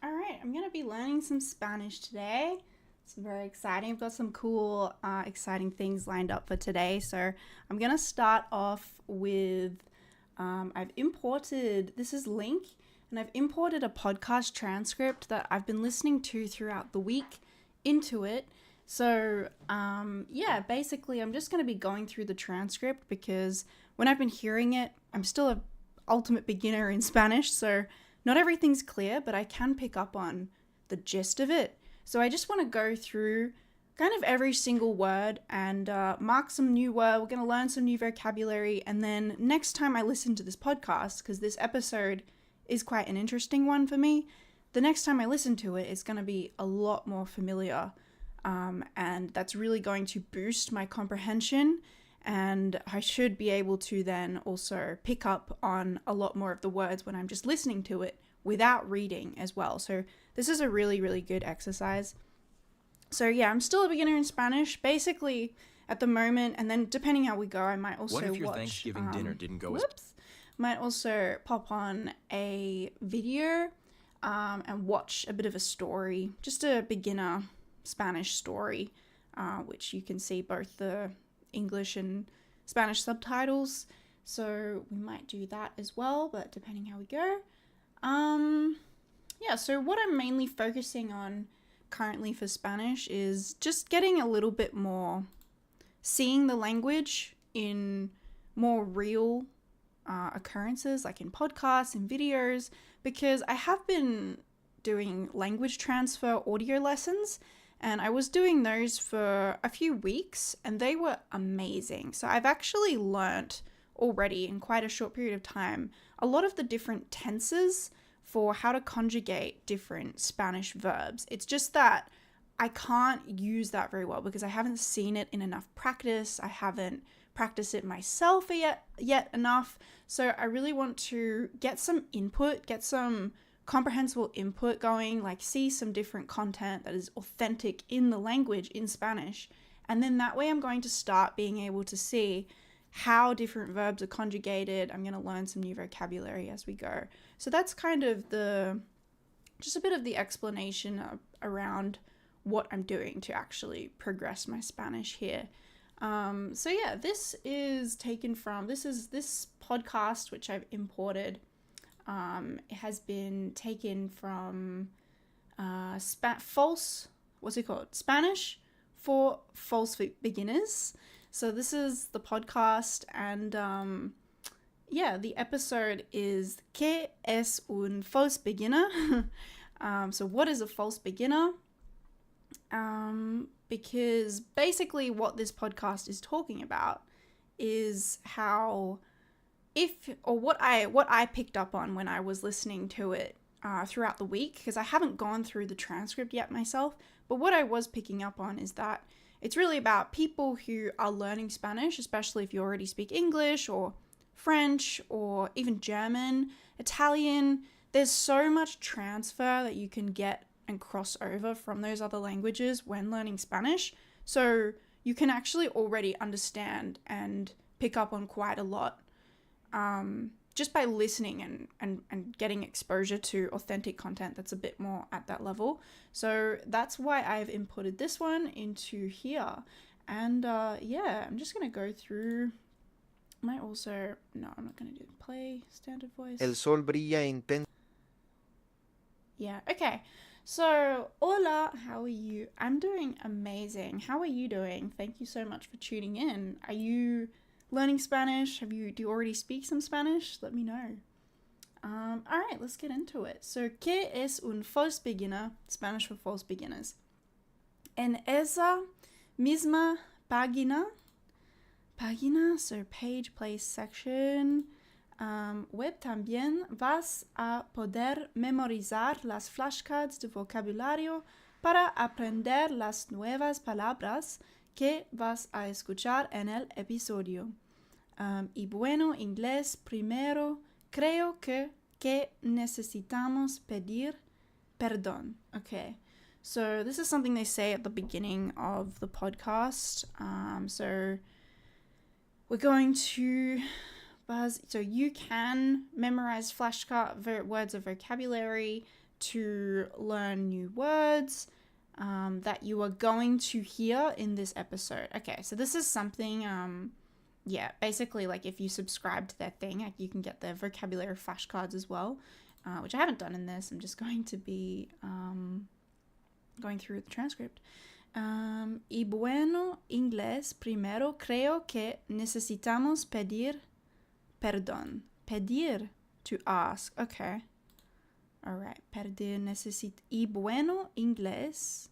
All right, I'm going to be learning some Spanish today. It's very exciting. I've got some cool, exciting things lined up for today. So I'm going to start off with I've imported, this is LingQ, and I've imported a podcast transcript that I've been listening to throughout the week into it. So, basically, I'm just going to be going through the transcript because when I've been hearing it, I'm still an ultimate beginner in Spanish. So, not everything's clear, but I can pick up on the gist of it. So, I just want to go through kind of every single word and mark some new word. We're going to learn some new vocabulary. And then next time I listen to this podcast, because this episode is quite an interesting one for me, the next time I listen to it, it's going to be a lot more familiar. And that's really going to boost my comprehension, and I should be able to then also pick up on a lot more of the words when I'm just listening to it without reading as well. So this is a really, really good exercise. So yeah, I'm still a beginner in Spanish, basically at the moment, and then depending how we go, I might also What if your watch, Thanksgiving dinner didn't go might also pop on a video and watch a bit of a story, just a beginner Spanish story, which you can see both the English and Spanish subtitles. So we might do that as well, but depending how we go. So what I'm mainly focusing on currently for Spanish is just getting a little bit more, seeing the language in more real occurrences, like in podcasts and videos, because I have been doing language transfer audio lessons, and I was doing those for a few weeks and they were amazing. So I've actually learnt already in quite a short period of time a lot of the different tenses for how to conjugate different Spanish verbs. It's just that I can't use that very well because I haven't seen it in enough practice. I haven't practiced it myself yet enough. So I really want to get some input, get some comprehensible input going, like see some different content that is authentic in the language in Spanish. And then that way I'm going to start being able to see how different verbs are conjugated. I'm going to learn some new vocabulary as we go. So that's kind of just a bit of the explanation around what I'm doing to actually progress my Spanish here. This is taken from, this podcast, which I've imported. It has been taken from Spanish for false beginners. So this is the podcast, and the episode is ¿Qué es un false beginner? So what is a false beginner? Because basically what this podcast is talking about is how what I picked up on when I was listening to it throughout the week, because I haven't gone through the transcript yet myself, but what I was picking up on is that it's really about people who are learning Spanish, especially if you already speak English or French or even German, Italian. There's so much transfer that you can get and cross over from those other languages when learning Spanish. So you can actually already understand and pick up on quite a lot just by listening and getting exposure to authentic content that's a bit more at that level. So that's why I've inputted this one into here. And I'm just going to go through. I'm not going to do play standard voice. El sol brilla intenso. Yeah, okay. So, hola, how are you? I'm doing amazing. How are you doing? Thank you so much for tuning in. Are you learning Spanish? Do you already speak some Spanish? Let me know. All right, let's get into it. So, ¿qué es un false beginner? Spanish for false beginners. En esa misma página, so page, place, section, web también vas a poder memorizar las flashcards de vocabulario para aprender las nuevas palabras que vas a escuchar en el episodio. Y bueno, inglés primero, creo que necesitamos pedir perdón. Okay, so this is something they say at the beginning of the podcast. So we're going to so you can memorize flashcard words of vocabulary to learn new words that you are going to hear in this episode. Okay, so this is something, basically like if you subscribe to their thing, like you can get their vocabulary flashcards as well, which I haven't done in this. I'm just going to be going through the transcript. Y bueno, inglés, primero creo que necesitamos pedir perdón. Pedir, to ask. Okay. All right. Pedir, y bueno, inglés,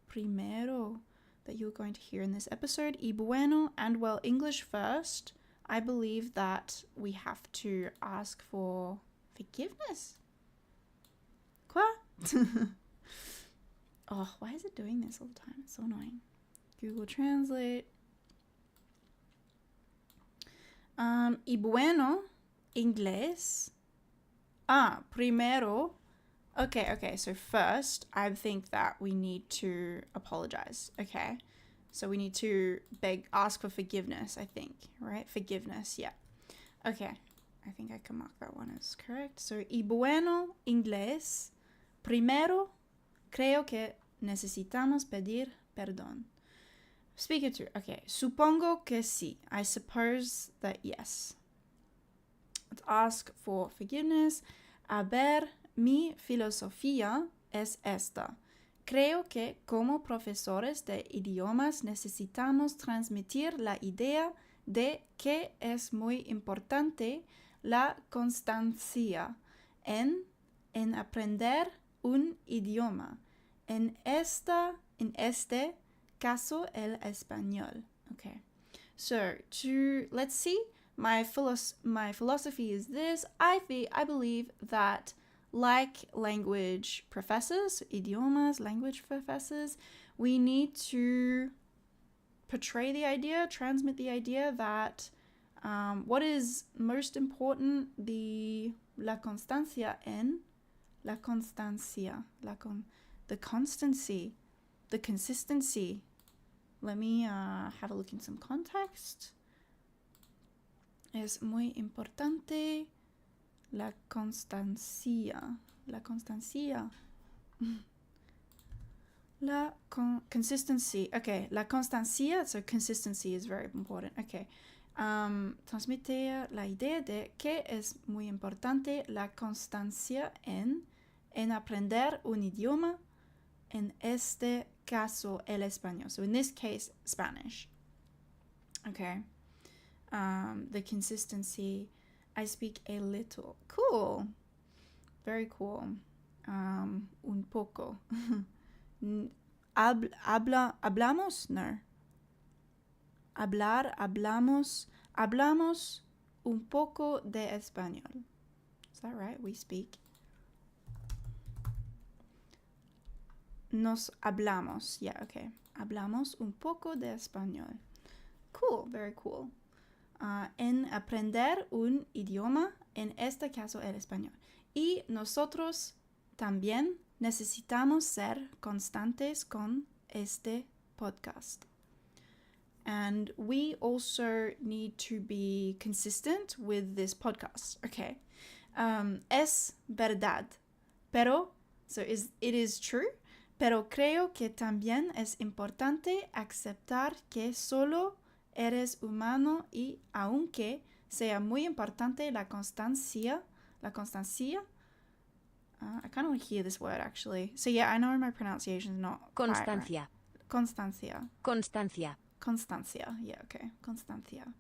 primero, that you're going to hear in this episode. Y bueno, and well, English first. I believe that we have to ask for forgiveness. Quoi? Oh, why is it doing this all the time? It's so annoying. Google Translate. Y bueno, inglés. Primero. Okay, so first, I think that we need to apologize, okay? So we need to ask for forgiveness, I think, right? Forgiveness, yeah. Okay, I think I can mark that one as correct. So, y bueno, inglés. Primero, creo que necesitamos pedir perdón. Speaker 2. Okay, supongo que sí. I suppose that yes. Let's ask for forgiveness. A ver, mi filosofía es esta. Creo que como profesores de idiomas necesitamos transmitir la idea de que es muy importante la constancia en aprender un idioma. En este caso, el español. Okay. So, let's see. My philosophy is this. I believe that like language professors, idiomas, language professors, we need to portray the idea, transmit the idea that what is most important, la constancia en, la constancia, the constancy, the consistency. Let me have a look in some context. Es muy importante la constancia. La constancia. Consistency. Okay, la constancia, so consistency is very important. Okay. Transmite la idea de que es muy importante la constancia en aprender un idioma, en este caso el español. So in this case, Spanish. Okay. The consistency, I speak a little. Cool. Very cool. Un poco. Hablamos? No. Hablamos un poco de español. Is that right? We speak. Nos hablamos. Yeah, okay. Hablamos un poco de español. Cool, very cool. En aprender un idioma, en este caso el español. Y nosotros también necesitamos ser constantes con este podcast. And we also need to be consistent with this podcast. Okay. Es verdad. Pero, so it is true. Pero creo que también es importante aceptar que solo eres humano y aunque sea muy importante la constancia, I kind of want to hear this word actually. So yeah, I know my pronunciation is not Constancia. Constancia. Constancia. Constancia. Yeah, okay. Constancia.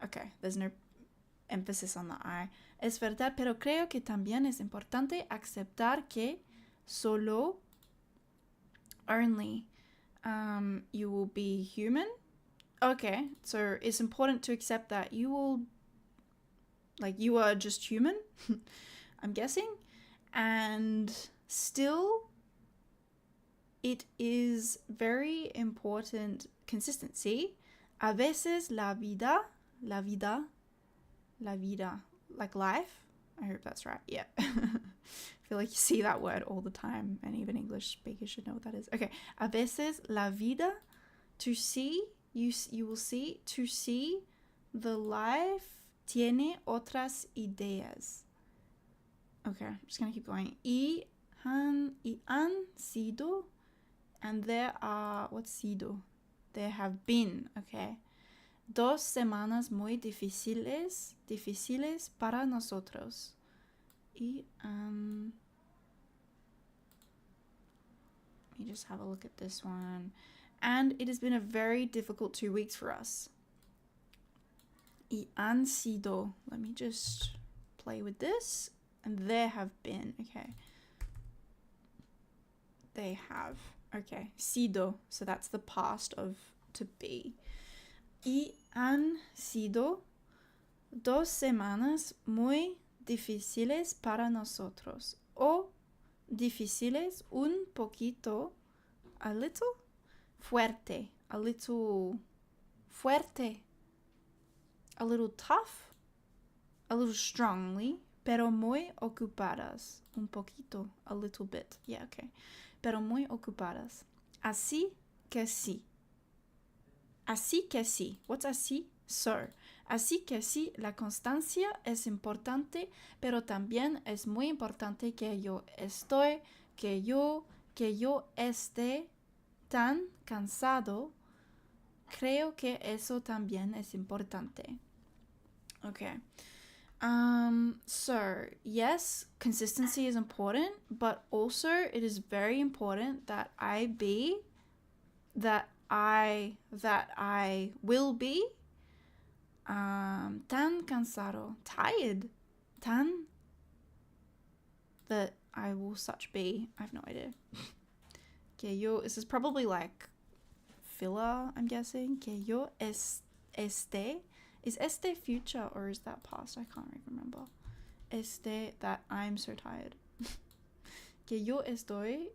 Okay, there's no emphasis on the I. Es verdad, pero creo que también es importante aceptar que solo, only, you will be human. Okay, so it's important to accept that you are just human, I'm guessing, and still it is very important consistency. A veces la vida, like life. I hope that's right. Yeah. I feel like you see that word all the time, and even English speakers should know what that is. Okay. A veces la vida, to see, you will see, to see the life tiene otras ideas. Okay, I'm just going to keep going. Y han sido, and there are, what's sido? There have been, okay. 2 semanas muy difíciles para nosotros. Y let me just have a look at this one. And it has been a very difficult 2 weeks for us. Y han sido. Let me just play with this. And there have been. Okay. They have. Okay. Sido. So that's the past of to be. Y han sido 2 semanas muy difíciles para nosotros. O difíciles un poquito, a little fuerte, a little fuerte, a little tough, a little strongly, pero muy ocupadas, un poquito, a little bit, yeah, okay, pero muy ocupadas. Así que sí. Así que sí. What's así? So. Así que sí, la constancia es importante, pero también es muy importante que yo esté tan cansado. Creo que eso también es importante. Okay. So yes, consistency is important, but also it is very important that I will be tan cansado, tired, that I will such be. I have no idea. This is probably like filler, I'm guessing. Que yo esté. Is este future or is that past? I can't even remember. That I'm so tired. Que yo esté.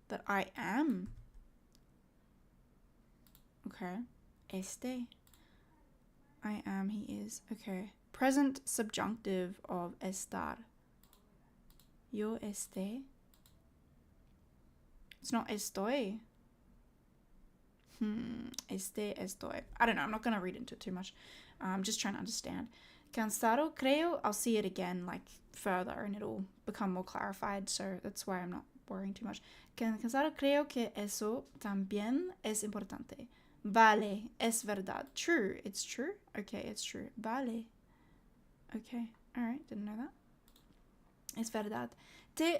That I am. Okay. I am, he is. Okay. Present subjunctive of estar. Yo esté. It's not estoy. Estoy. I don't know. I'm not going to read into it too much. I'm just trying to understand. Cansado, creo. I'll see it again, like, further, and it'll become more clarified. So that's why I'm not worrying too much. Cansado, creo que eso también es importante. Vale, es verdad. True. It's true? Okay, it's true. Vale. Okay. Alright, didn't know that. Es verdad. Te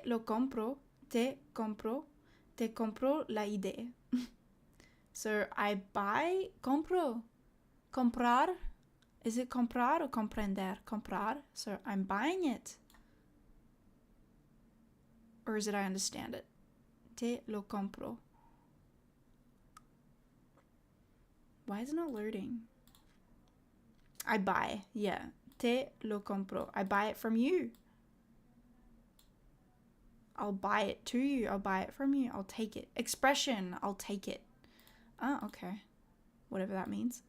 compro la idea. So I buy, compro. Comprar. Is it comprar or comprender? Comprar. So I'm buying it. Or is it I understand it? Te lo compro. Why is it not loading? I buy. Yeah. Te lo compro. I buy it from you. I'll buy it to you. I'll buy it from you. I'll take it. Expression. I'll take it. Ah, okay. Whatever that means.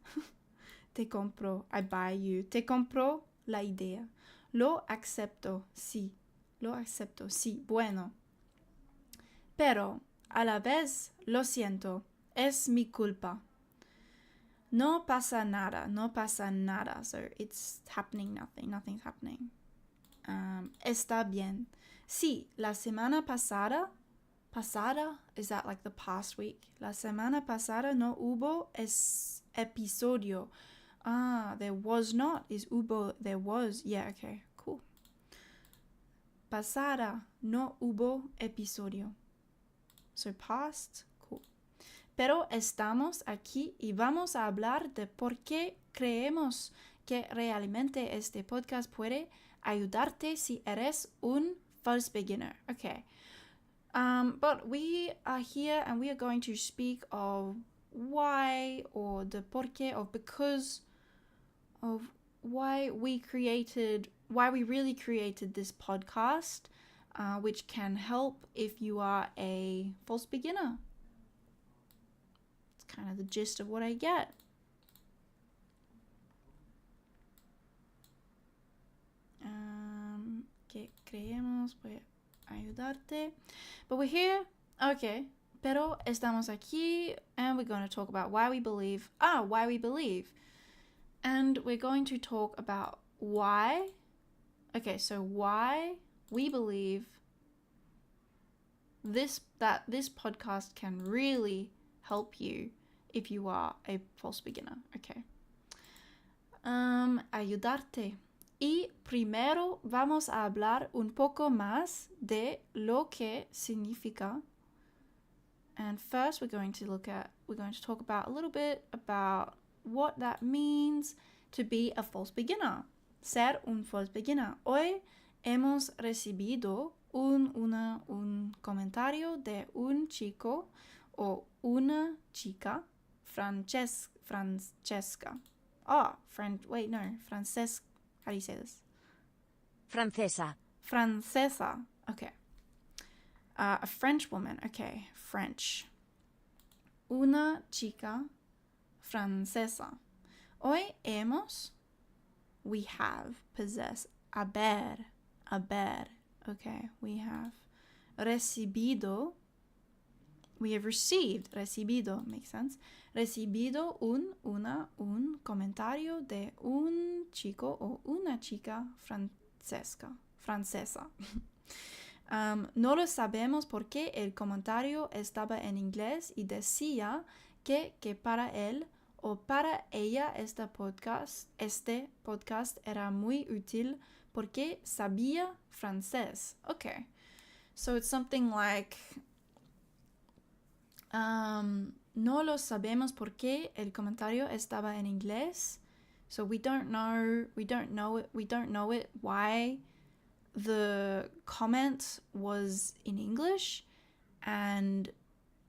Te compro. I buy you. Te compro la idea. Lo acepto. Sí. Lo acepto. Sí. Bueno. Pero, a la vez, lo siento. Es mi culpa. No pasa nada. No pasa nada. So, it's happening nothing. Nothing's happening. Está bien. Sí, la semana pasada, is that like the past week? La semana pasada no hubo episodio. Ah, there was not. Is hubo, there was. Yeah, okay, cool. Pasada, no hubo episodio. So past, cool. Pero estamos aquí y vamos a hablar de por qué creemos que realmente este podcast puede ayudarte si eres un first beginner. Okay. But we are here and we are going to speak of why, or the porqué, of because of why we really created this podcast, which can help if you are a false beginner. It's kind of the gist of what I get. Que creemos puede ayudarte. But we're here. Okay. Pero estamos aquí and we're going to talk about why we believe. Why we believe. And we're going to talk about why. Okay, so why we believe this podcast can really help you if you are a false beginner. Okay. Ayudarte. Y primero vamos a hablar un poco más de lo que significa. And first we're going to talk about a little bit about what that means to be a false beginner. Ser un false beginner. Hoy hemos recibido un comentario de un chico o una chica, Francesca. Frances. How do you say this? Francesa. Okay. A French woman. Okay. French. Una chica francesa. Hoy we have, possess, haber. Okay. We have recibido. We have received. Recibido makes sense. Recibido un comentario de un chico o una chica francesa. No lo sabemos porque el comentario estaba en inglés y decía que para él o para ella este podcast era muy útil porque sabía francés. Okay. So it's something like no lo sabemos porque el comentario estaba en inglés. So we don't know it why the comment was in English, and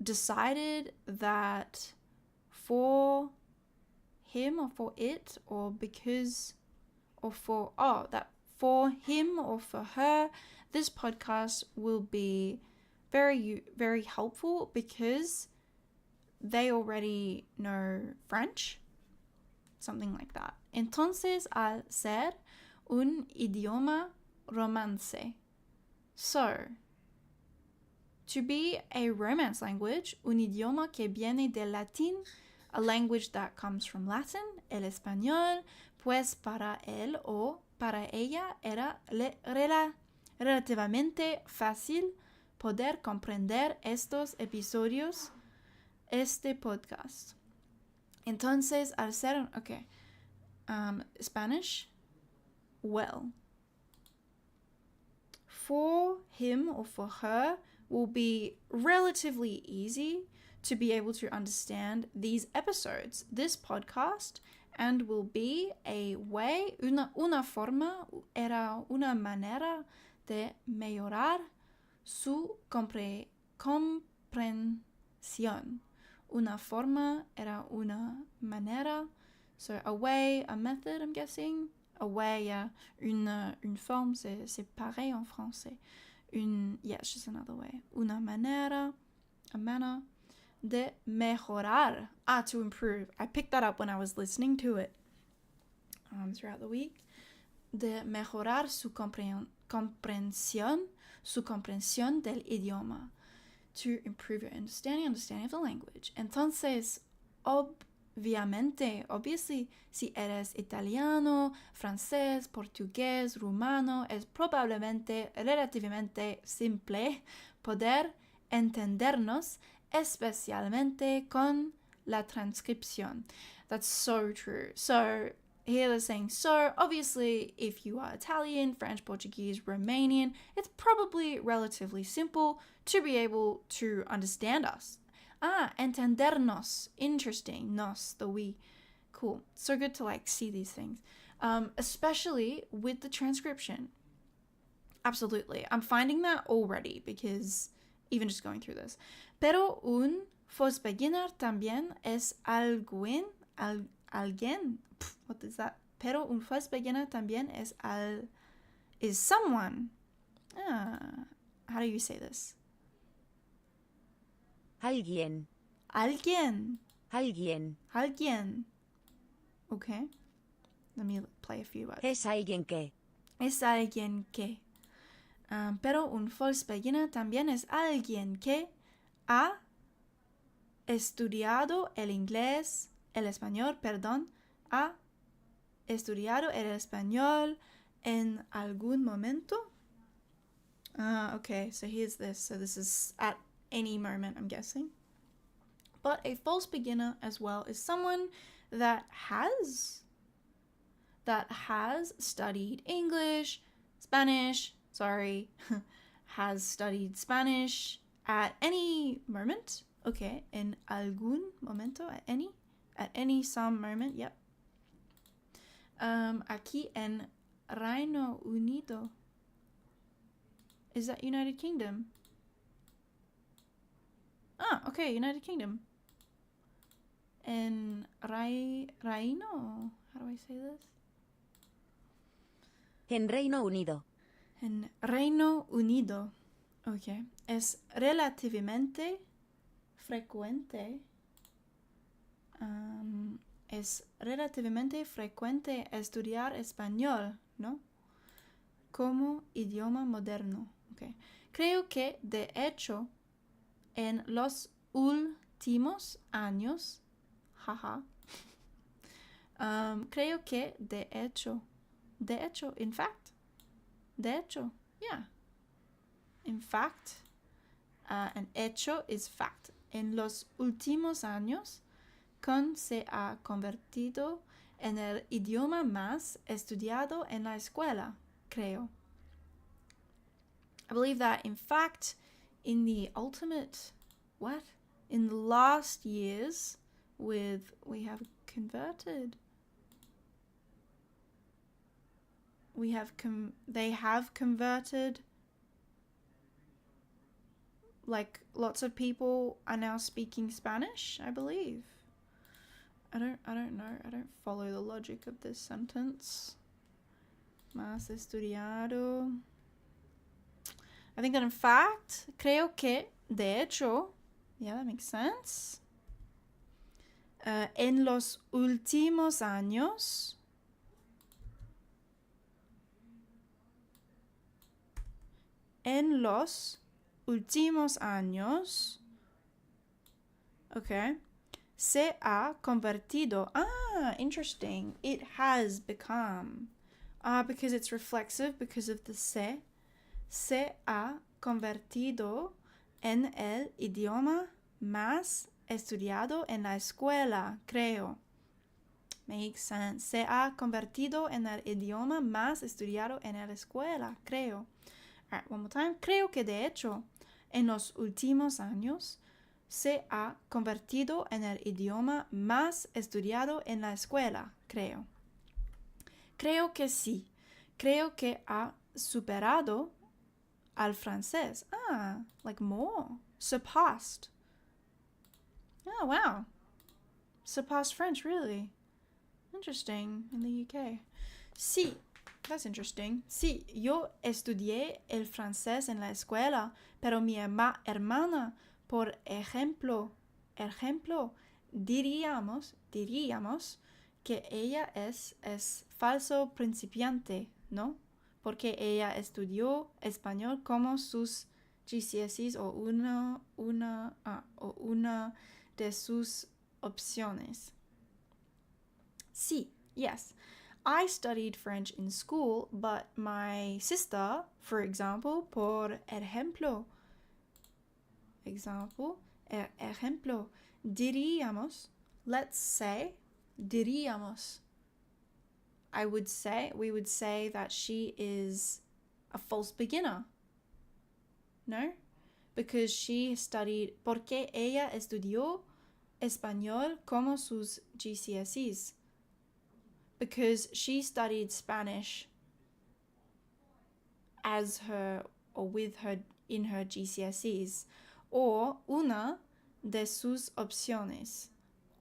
decided that for him or for it or because or for that for him or for her this podcast will be very, very helpful because they already know French, something like that. Entonces, al ser un idioma romance. So, to be a romance language, un idioma que viene del latín, a language that comes from Latin, el español, pues para él o para ella era relativamente fácil poder comprender estos episodios, este podcast. Entonces, al ser, Spanish, well, for him or for her will be relatively easy to be able to understand these episodes, this podcast, and will be a way, una forma, era una manera de mejorar su comprensión. Una forma era una manera. So a way, a method, I'm guessing. A way, yeah. Une forme, c'est pareil en français. It's just another way. Una manera, a manner de mejorar. To improve. I picked that up when I was listening to it throughout the week. De mejorar su comprensión del idioma. To improve your understanding of the language. Entonces, obviously, si eres italiano, francés, portugués, rumano, es probablemente relativamente simple poder entendernos, especialmente con la transcripción. That's so true. So, here they're saying, so obviously, if you are Italian, French, Portuguese, Romanian, it's probably relatively simple to be able to understand us. Entendernos. Interesting. Nos, the we. Cool. So good to see these things. Especially with the transcription. Absolutely. I'm finding that already because even just going through this. Pero un false beginner también es alguien. What is that? Pero un false beginner también es someone. How do you say this? Alguien. Okay. Let me play a few words. Es alguien que. Pero un false beginner también es alguien que ha estudiado el español, ha estudiado el español en algún momento? Okay, so here's this. So this is at any moment, I'm guessing. But a false beginner as well is someone that has studied English, Spanish, has studied Spanish at any moment. Okay, en algún momento, at any some moment, yep. Aquí en Reino Unido. Is that United Kingdom? Ah, okay, United Kingdom. En Reino, how do I say this? En Reino Unido. En Reino Unido. Okay. Es relativamente frecuente. Es relativamente frecuente estudiar español, ¿no? Como idioma moderno. Okay. Creo que, de hecho, en los últimos años, creo que, de hecho, in fact, de hecho, yeah. In fact, an hecho is fact. En los últimos años, se ha convertido en el idioma más estudiado en la escuela, creo. I believe that, in fact, in the last years, they have converted, like, lots of people are now speaking Spanish, I believe. I don't know. I don't follow the logic of this sentence. Más estudiado. I think that, in fact, creo que, de hecho, yeah, that makes sense. En los últimos años, okay, se ha convertido. Ah, interesting. It has become. Because it's reflexive, because of the se ha convertido en el idioma más estudiado en la escuela, creo. Makes sense. Se ha convertido en el idioma más estudiado en la escuela, creo. All right, one more time. Creo que, de hecho, en los últimos años, se ha convertido en el idioma más estudiado en la escuela, creo. Creo que sí. Creo que ha superado al francés. Ah, like more. Surpassed. Oh, wow. Surpassed French, really. Interesting, in the UK. Sí, that's interesting. Sí, yo estudié el francés en la escuela, pero mi hermana, por ejemplo, diríamos que ella es falso principiante, ¿no? Porque ella estudió español como sus GCSEs o una de sus opciones. Sí, yes. I studied French in school, but my sister, for example, por ejemplo, diríamos, let's say, we would say that she is a false beginner. No? Because she studied, porque ella estudió español como sus GCSEs. Because she studied Spanish as her or with her in her GCSEs, or una de sus opciones,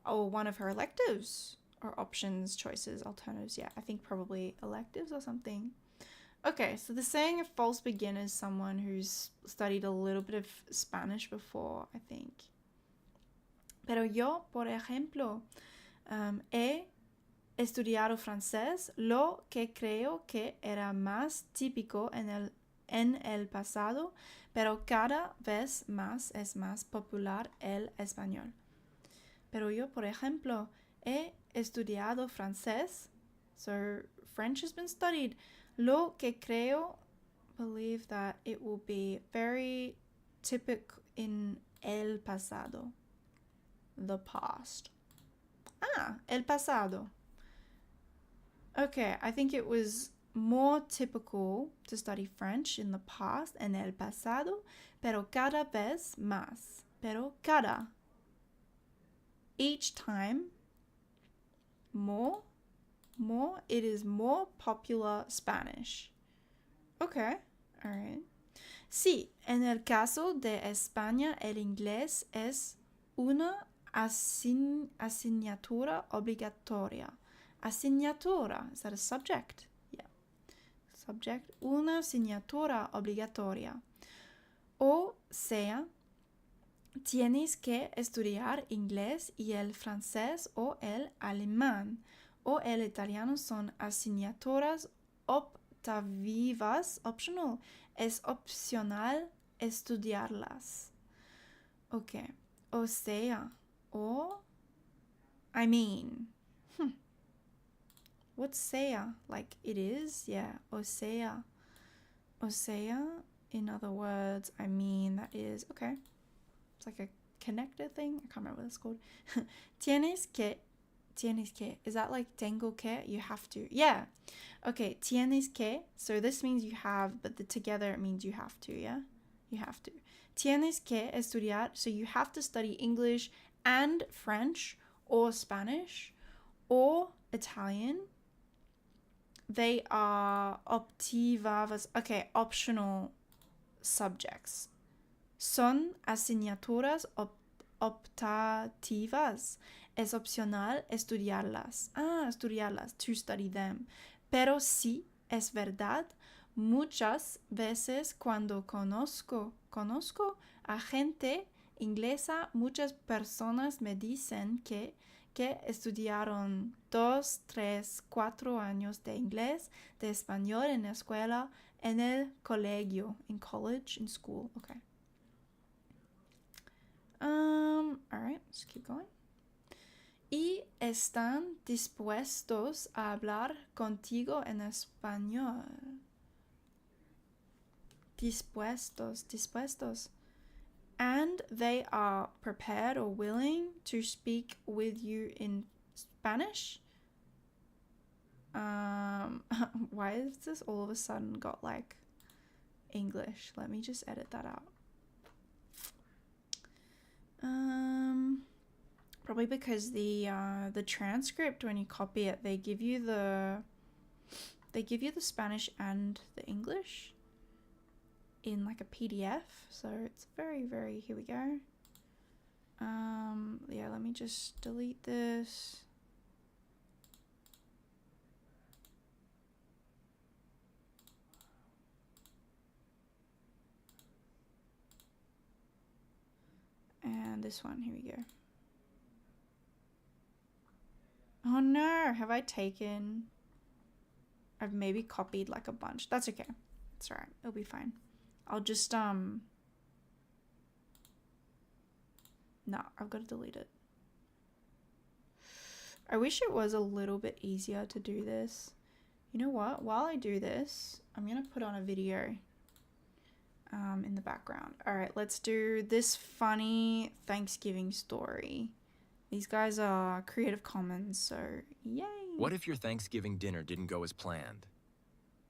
or one of her electives or options, choices, alternatives. Yeah, I think probably electives or something. Okay, so the saying a false beginner is someone who's studied a little bit of Spanish before, I think. Pero yo, por ejemplo, he estudiado francés, lo que creo que era más típico en el pasado, pero cada vez más es más popular el español. Pero yo, por ejemplo, he estudiado francés, So French has been studied. Lo que creo, believe that it will be very typical in el pasado. The past. El pasado. Okay, I think it was more typical to study French in the past, en el pasado, pero cada vez más. Pero cada. Each time, more, it is more popular Spanish. Okay, alright. Sí, en el caso de España, el inglés es una asignatura obligatoria. Asignatura, is that a subject? Yeah. Subject, una asignatura obligatoria. O sea, tienes que estudiar inglés y el francés o el alemán o el italiano son asignaturas optativas, optional. Es opcional estudiarlas. Okay. O sea, o I mean. What's sea? Like it is? Yeah. O sea. O sea, in other words, I mean, that is, okay. It's like a connected thing. I can't remember what it's called. Tienes que. Is that like tengo que? You have to. Yeah. Okay. Tienes que. So this means you have, but the together it means you have to. Yeah. You have to. Tienes que estudiar. So you have to study English and French or Spanish or Italian. They are optativas. Okay. Optional subjects. Son asignaturas optativas. Es opcional estudiarlas. Estudiarlas, to study them. Pero sí, es verdad, muchas veces cuando conozco a gente inglesa, muchas personas me dicen que estudiaron 2, 3, 4 años de inglés, de español en la escuela, en el colegio, in college, in school. Okay. All right, let's keep going. Y están dispuestos a hablar contigo en español. Dispuestos. And they are prepared or willing to speak with you in Spanish. Why is this all of a sudden got like English? Let me just edit that out. Probably because the transcript, when you copy it, they give you the Spanish and the English in like a PDF. So it's very, very, here we go. Yeah, let me just delete this. And this one, here we go. Oh no, have I taken... I've maybe copied like a bunch. That's okay. It's alright. It'll be fine. I'll just, No, I've got to delete it. I wish it was a little bit easier to do this. You know what? While I do this, I'm going to put on a video in the background. Alright, let's do this funny Thanksgiving story. These guys are Creative Commons, so yay! What if your Thanksgiving dinner didn't go as planned?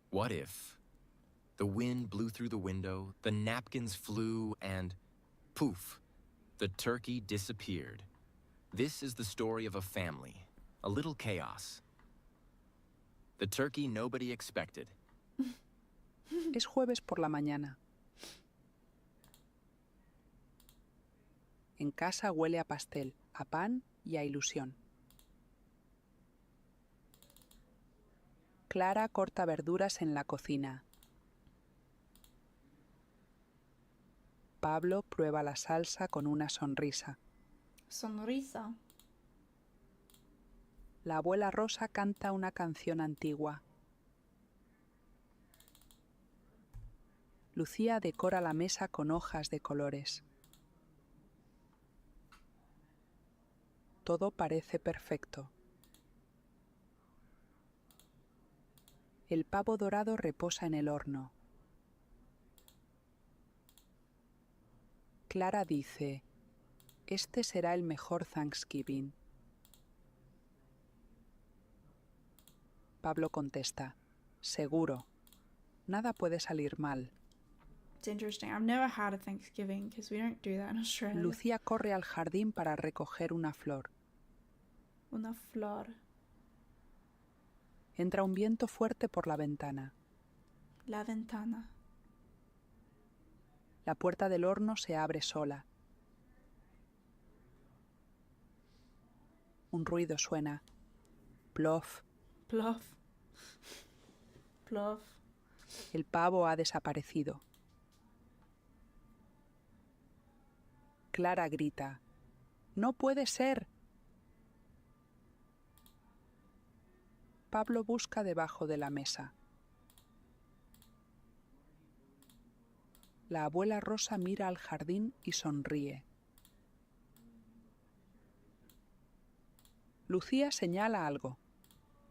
What if the wind blew through the window, the napkins flew, and poof, the turkey disappeared? This is the story of a family, a little chaos. The turkey nobody expected. Es jueves por la mañana. En casa huele a pastel, a pan y a ilusión. Clara corta verduras en la cocina. Pablo prueba la salsa con una sonrisa. Sonrisa. La abuela Rosa canta una canción antigua. Lucía decora la mesa con hojas de colores. Todo parece perfecto. El pavo dorado reposa en el horno. Clara dice, este será el mejor Thanksgiving. Pablo contesta, seguro, nada puede salir mal. It's interesting. I've never had a Thanksgiving because we don't do that in Australia. Lucía corre al jardín para recoger una flor. Una flor. Entra un viento fuerte por la ventana. La ventana. La puerta del horno se abre sola. Un ruido suena. Plof. Plof. Plof. El pavo ha desaparecido. Clara grita. ¡No puede ser! Pablo busca debajo de la mesa. La abuela Rosa mira al jardín y sonríe. Lucía señala algo.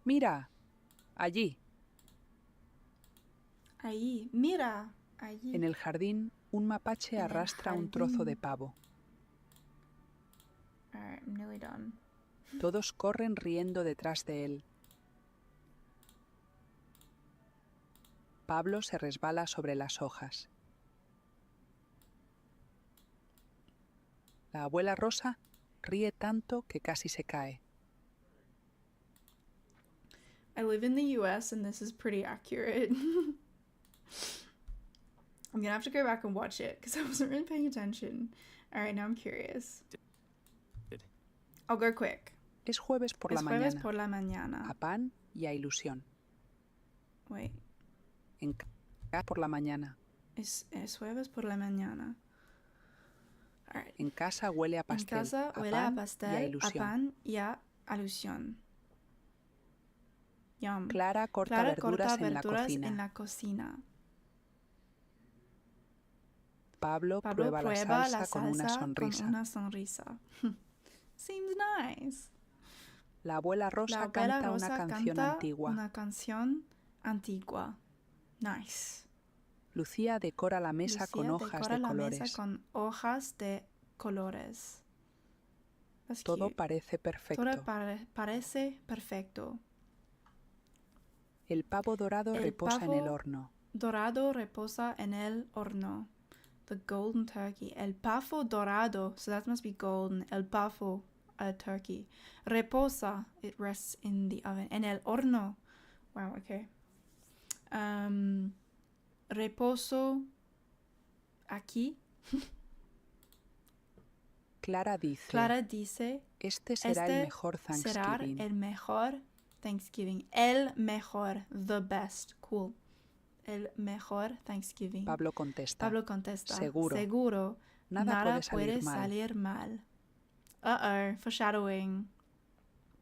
¡Mira! Allí. Ahí. Mira. Allí. En el jardín, un mapache En el arrastra un trozo de pavo. Alright, I'm nearly done. Todos corren riendo detrás de él. Pablo se resbala sobre las hojas. La abuela Rosa ríe tanto que casi se cae. I live in the US and this is pretty accurate. I'm gonna have to go back and watch it because I wasn't really paying attention. Alright, now I'm curious. I'll go quick. Es jueves por Es la jueves mañana, por la mañana. a pan y a ilusión. Wait. En casa por la mañana. Es jueves por la mañana. Alright. En casa huele a En pastel, casa a huele pan a y a pastel, a ilusión. pan y a ilusión. Yum. Clara corta Clara verduras, corta en la verduras cocina. en la cocina. Pablo Pablo prueba la salsa con una sonrisa. Con una sonrisa. Seems nice. La abuela Rosa La abuela canta Rosa una canción canta antigua. una canción antigua. Nice. Lucía decora la mesa con Lucía hojas decora de la colores. mesa con hojas de colores. That's Todo cute. parece perfecto. Todo parece perfecto. El pavo dorado El reposa en el pavo horno. dorado reposa en el horno. The golden turkey. El pavo dorado. So that must be golden. El pavo, a turkey. Reposa. It rests in the oven. En el horno. Wow, okay. Reposo aquí. Clara dice, Clara dice, este será el mejor será Thanksgiving. el mejor Thanksgiving. El mejor. The best. Cool. El mejor Thanksgiving. Pablo contesta, Pablo contesta. Seguro. Seguro. Nada puede puede salir mal. Uh-oh. Foreshadowing.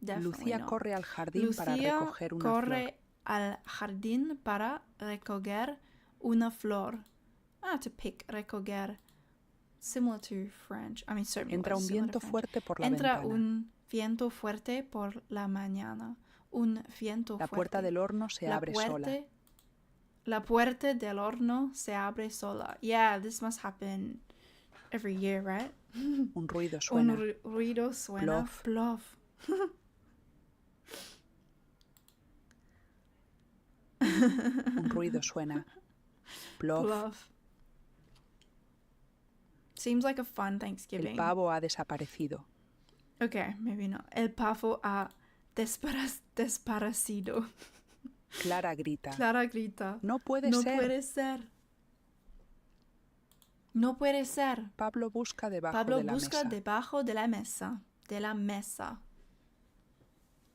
Definitely Lucía not. corre al jardín para Lucía recoger una corre flor. al jardín para recoger una flor. To pick, recoger. Similar to French. I mean, so many Entra words un similar viento to French. fuerte por la Entra ventana. un viento fuerte por la mañana. Un viento La fuerte. puerta del horno se abre sola. La puerta del horno se abre sola. Yeah, this must happen every year, right? Un ruido suena. Un ruido suena. Plof. Plof. Un ruido suena. Plof. Plof. Seems like a fun El Thanksgiving. pavo ha desaparecido. Okay, maybe not. El pavo ha desaparecido. Clara grita. Clara grita. No puede No ser. puede ser. No puede ser. Pablo busca debajo Pablo de la busca mesa. debajo de la mesa. De la mesa.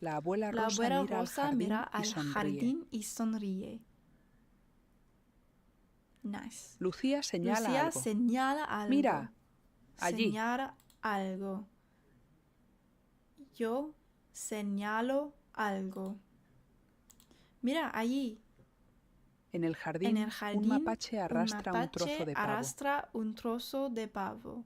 La abuela La Rosa abuela mira Rosa al jardín mira y al sonríe. jardín y sonríe. Nice. Lucía señala Lucía algo. señala algo. Mira, allí. Señala algo. Yo señalo algo. Mira, allí. En el jardín, En el jardín, un mapache arrastra un trozo de pavo. arrastra un trozo de pavo.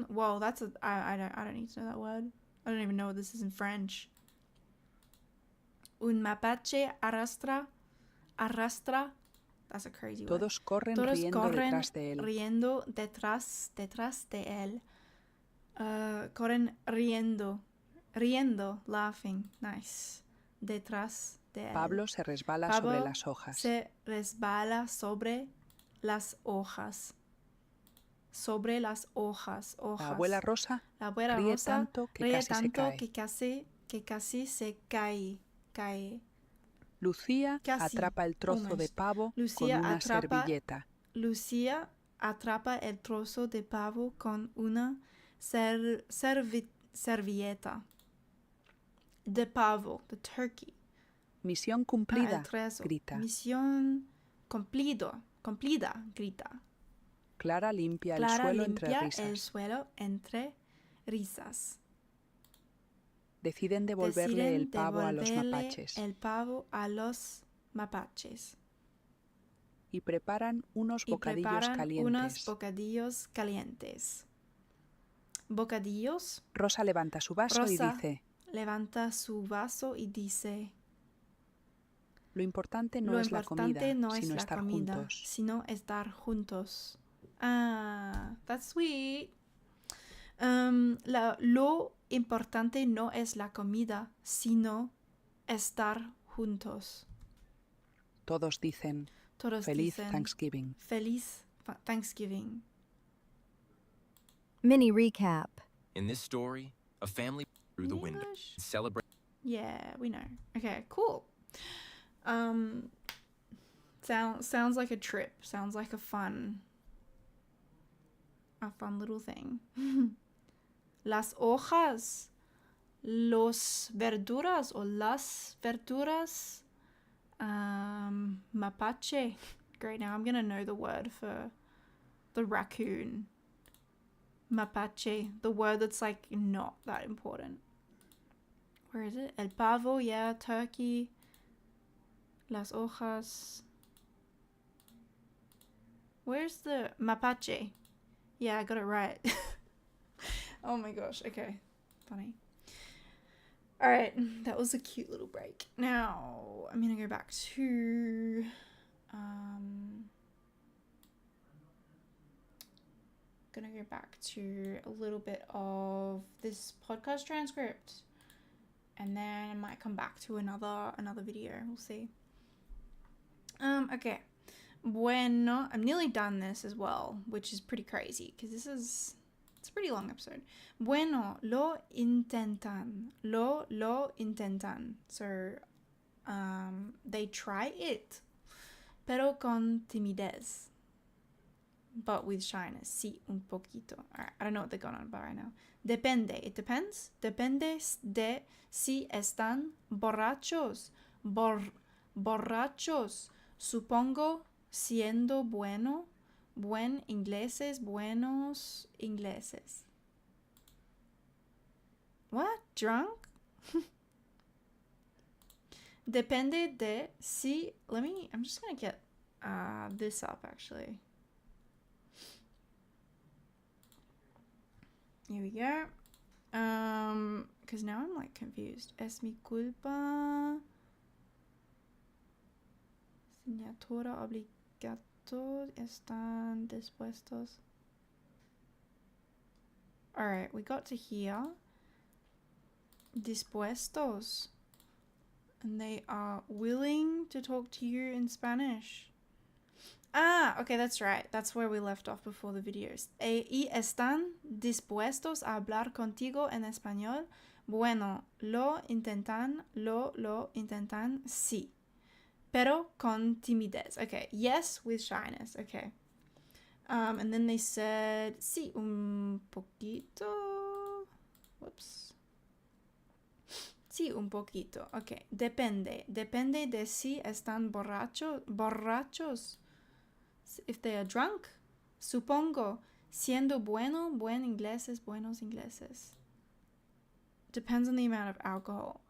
Wow, that's I don't need to know that word. I don't even know what this is in French. Un mapache arrastra. That's a crazy word. Todos corren Todos riendo corren detrás de él. riendo detrás de él. Corren riendo. Riendo, laughing. Nice. Detrás de él. Pablo se resbala Pablo sobre las hojas. se resbala sobre las hojas. Sobre las hojas. La abuela Rosa La abuela ríe Rosa tanto que ríe casi se tanto cae. que casi se cae. Lucía Casi. atrapa el trozo de Almost. pavo Lucía con una atrapa- servilleta. Lucía atrapa el trozo de pavo con una servilleta. De pavo, the turkey. Misión El cumplida, trozo. grita. Misión cumplida, grita. Clara limpia el Clara suelo entre limpia risas. el suelo entre risas. Deciden devolverle Deciden el pavo a los devolverle mapaches el pavo a los mapaches. y preparan unos Y bocadillos preparan calientes. unos bocadillos calientes. Bocadillos. Rosa levanta su vaso y Rosa dice: levanta su vaso y dice: lo importante no lo es la comida, importante no es sino la estar comida, juntos. sino estar juntos. Ah, that's sweet. Lo importante no es la comida, sino estar juntos. Todos dicen: Todos Feliz dicen, Thanksgiving. Feliz Thanksgiving. Mini recap. In this story, a family through the window English? celebrate. Yeah, we know. Okay, cool. Sounds like a trip. Sounds like a fun little thing. Las hojas, los verduras o las verduras, mapache. Great, now I'm gonna know the word for the raccoon. Mapache, the word that's like not that important. Where is it? El pavo, yeah, turkey. Las hojas. Where's the mapache? Yeah, I got it right. Oh my gosh, okay. Funny. Alright, that was a cute little break. Now, I'm gonna go back to... gonna go back to a little bit of this podcast transcript. And then I might come back to another video. We'll see. Okay. Bueno, I'm nearly done this as well, which is pretty crazy because it's a pretty long episode. Bueno, lo intentan. Lo intentan. So, they try it, pero con timidez, but with shyness. Sí, un poquito. Alright, I don't know what they're going on about right now. Depende. It depends. Depende de si están borrachos. Borrachos. Supongo siendo buen ingleses, buenos ingleses. What? Drunk? Depende de si... I'm just gonna get this up actually. Here we go. Because now I'm like confused. Es mi culpa. Signatura obligato están dispuestos. Alright, we got to here. Dispuestos. And they are willing to talk to you in Spanish. Ah, okay, that's right. That's where we left off before the videos. Y están dispuestos a hablar contigo en español. Bueno, lo intentan, sí. Pero con timidez. Okay, yes with shyness. Okay. And then they said, sí, un poquito. Whoops. Sí, un poquito. Okay, depende. Depende de si están borrachos. If they are drunk. Supongo. Siendo buen ingleses, buenos ingleses. Depends on the amount of alcohol.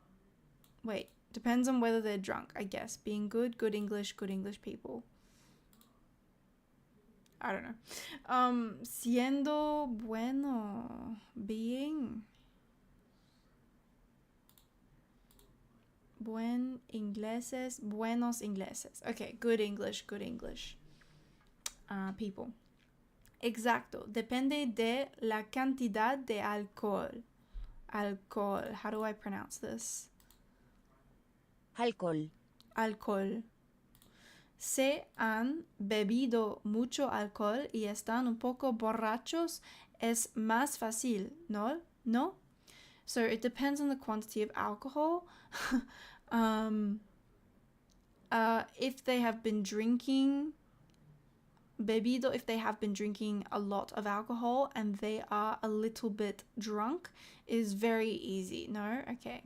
Wait. Depends on whether they're drunk, I guess. Being good English people. I don't know. Siendo bueno. Being. Buen ingleses, buenos ingleses. Okay, good English, good English. People. Exacto. Depende de la cantidad de alcohol. Alcohol. How do I pronounce this? Alcohol. Alcohol. Se han bebido mucho alcohol y están un poco borrachos, es más fácil, ¿no? ¿No? So it depends on the quantity of alcohol. If they have been drinking bebido, if they have been drinking a lot of alcohol and they are a little bit drunk, is very easy. No? Okay.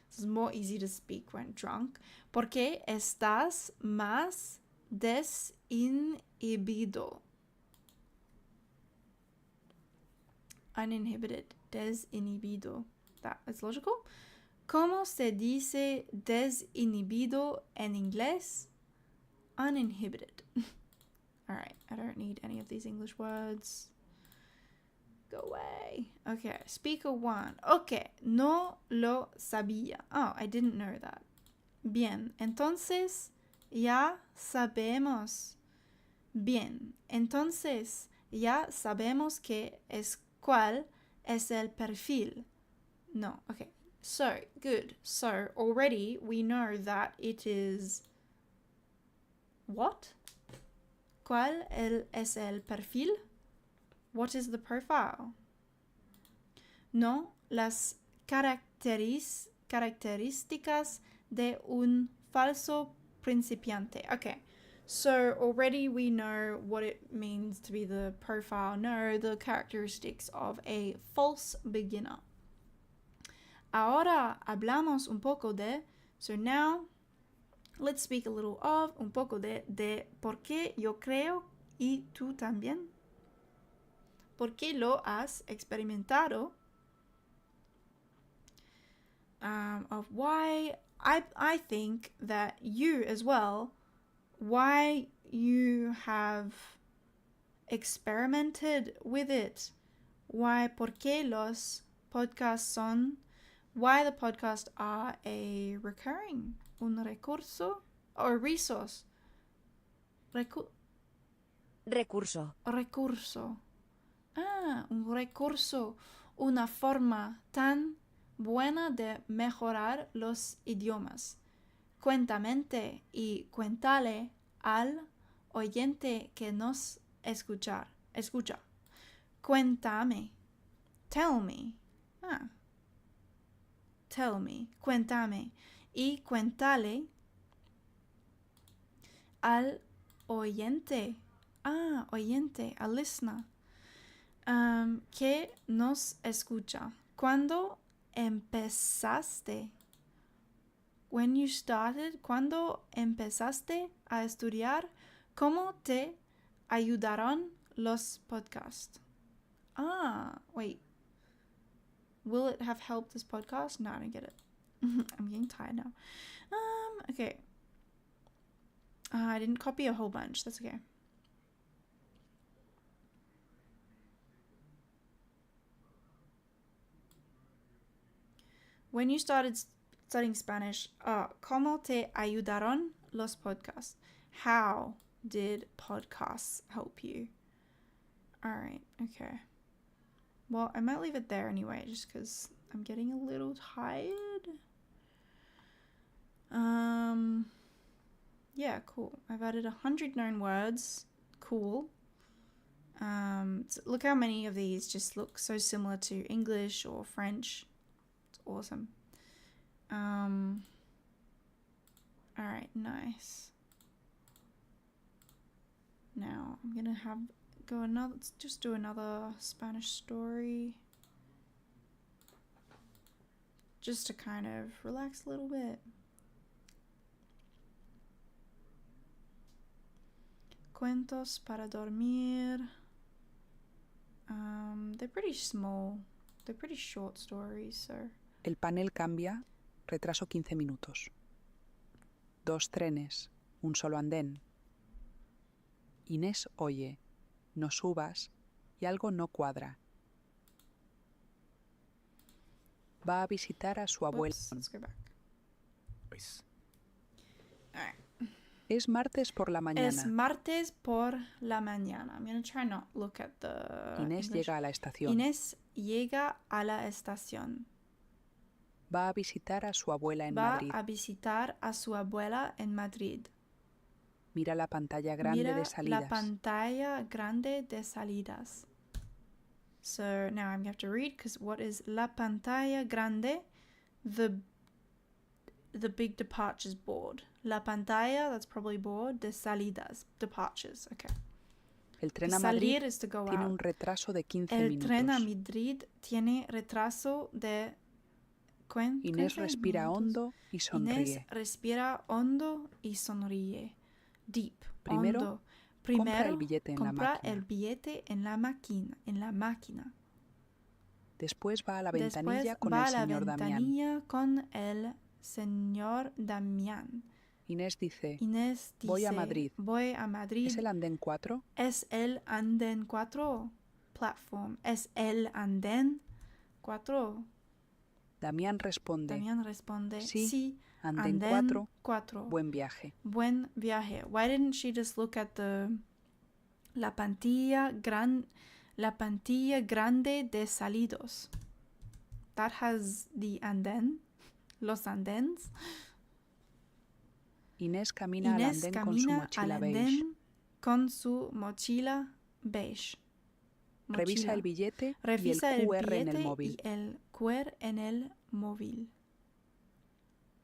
It's more easy to speak when drunk. Porque estás más desinhibido. Uninhibited. Desinhibido. That is logical. ¿Cómo se dice desinhibido en inglés? Uninhibited. All right, I don't need any of these English words. Go away. Okay, speaker one. Okay, no lo sabía. Oh, I didn't know that. Bien, entonces ya sabemos. Bien, entonces ya sabemos que es cuál es el perfil. No, okay. So, good. So, already we know that it is what? ¿Cuál es el perfil? What is the profile? No, las características de un falso principiante. Okay, so already we know what it means to be the profile. No, the characteristics of a false beginner. Ahora hablamos un poco de, so now let's speak a little of, un poco de por qué yo creo y tú también. ¿Por qué lo has experimentado? Of why I think that you as well, why you have experimented with it. Why, por qué los podcasts son, why the podcasts are a recurring, un recurso or resource. Recurso. Recurso. Un recurso, una forma tan buena de mejorar los idiomas. Cuentamente y cuéntale al oyente que nos escucha. Cuéntame. Tell me. Tell me. Cuéntame. Y cuéntale al oyente. Oyente, a listener. Que nos escucha. ¿Cuándo empezaste? When you started, ¿cuándo empezaste a estudiar? ¿Cómo te ayudaron los podcasts? Wait. Will it have helped this podcast? No, I don't get it. I'm getting tired now. Okay. I didn't copy a whole bunch. That's okay. When you started studying Spanish, ¿cómo te ayudaron los podcasts? How did podcasts help you? All right, okay. Well, I might leave it there anyway, just because I'm getting a little tired. Yeah, cool. I've added 100 known words. Cool. So look how many of these just look so similar to English or French. It's awesome. Alright, nice. Now I'm gonna let's just do another Spanish story. Just to kind of relax a little bit. Cuentos para dormir. They're pretty small. They're pretty short stories, so. El panel cambia, retraso 15 minutos. 2 trenes, un solo andén. Inés oye, no subas y algo no cuadra. Va a visitar a su abuelo. Let's go back. voice. Alright. Es martes por la Es mañana. martes por la mañana. I'm going to try not look at the Inés English. llega a la estación. Inés llega a la estación. Va a visitar a su abuela en Va Madrid. a visitar a su abuela en Madrid. Mira la pantalla grande Mira de la salidas. pantalla grande de salidas. So now I'm going to have to read because what is la pantalla grande? The big departures board. La pantalla, that's probably board. De salidas, departures. Okay. El tren a Madrid Salir is to go tiene out. un retraso de 15 El tren a minutos. Madrid tiene retraso de... Inés 15 respira minutos. hondo y Inés sonríe. respira hondo y sonríe. Deep. Primero, hondo. compra el billete en la compra máquina. el billete en la máquina. Después va a la ventanilla Después con va el a la señor Damián. ventanilla con el señor Damián. Inés dice, Inés dice, Voy a Madrid. Voy a Madrid. ¿es el andén 4? ¿Es el andén 4? Platform. ¿Es el andén 4? Damián responde, Damián responde, Sí, sí, andén 4, buen viaje. Buen viaje. Why didn't she just look at la pantalla grande de salidos? That has the andén, los andéns. Inés camina Inés al andén con su camina mochila al beige. andén con su mochila beige. Revisa Mochila. el billete Revisa y el QR en el billete móvil. y el QR en el móvil.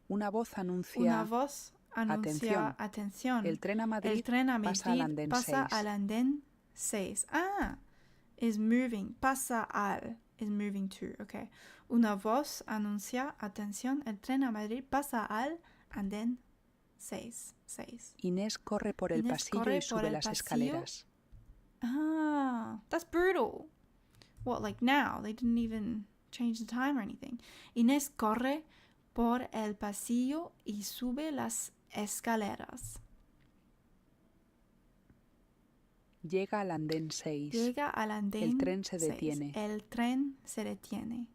Una voz Una anuncia, voz anuncia, atención. el tren a Madrid, El tren a pasa al andén pasa 6. al andén 6. Ah, is moving. Pasa al. Is moving to. Okay. Una voz anuncia, atención, el tren a Madrid pasa al andén 6. Inés corre por el Inés pasillo corre y por sube el las pasillo. escaleras. Ah, that's brutal. What, like now? They didn't even change the time or anything. Inés corre por el pasillo y sube las escaleras. Llega al andén 6. Llega al andén El tren se 6. detiene. El tren se detiene.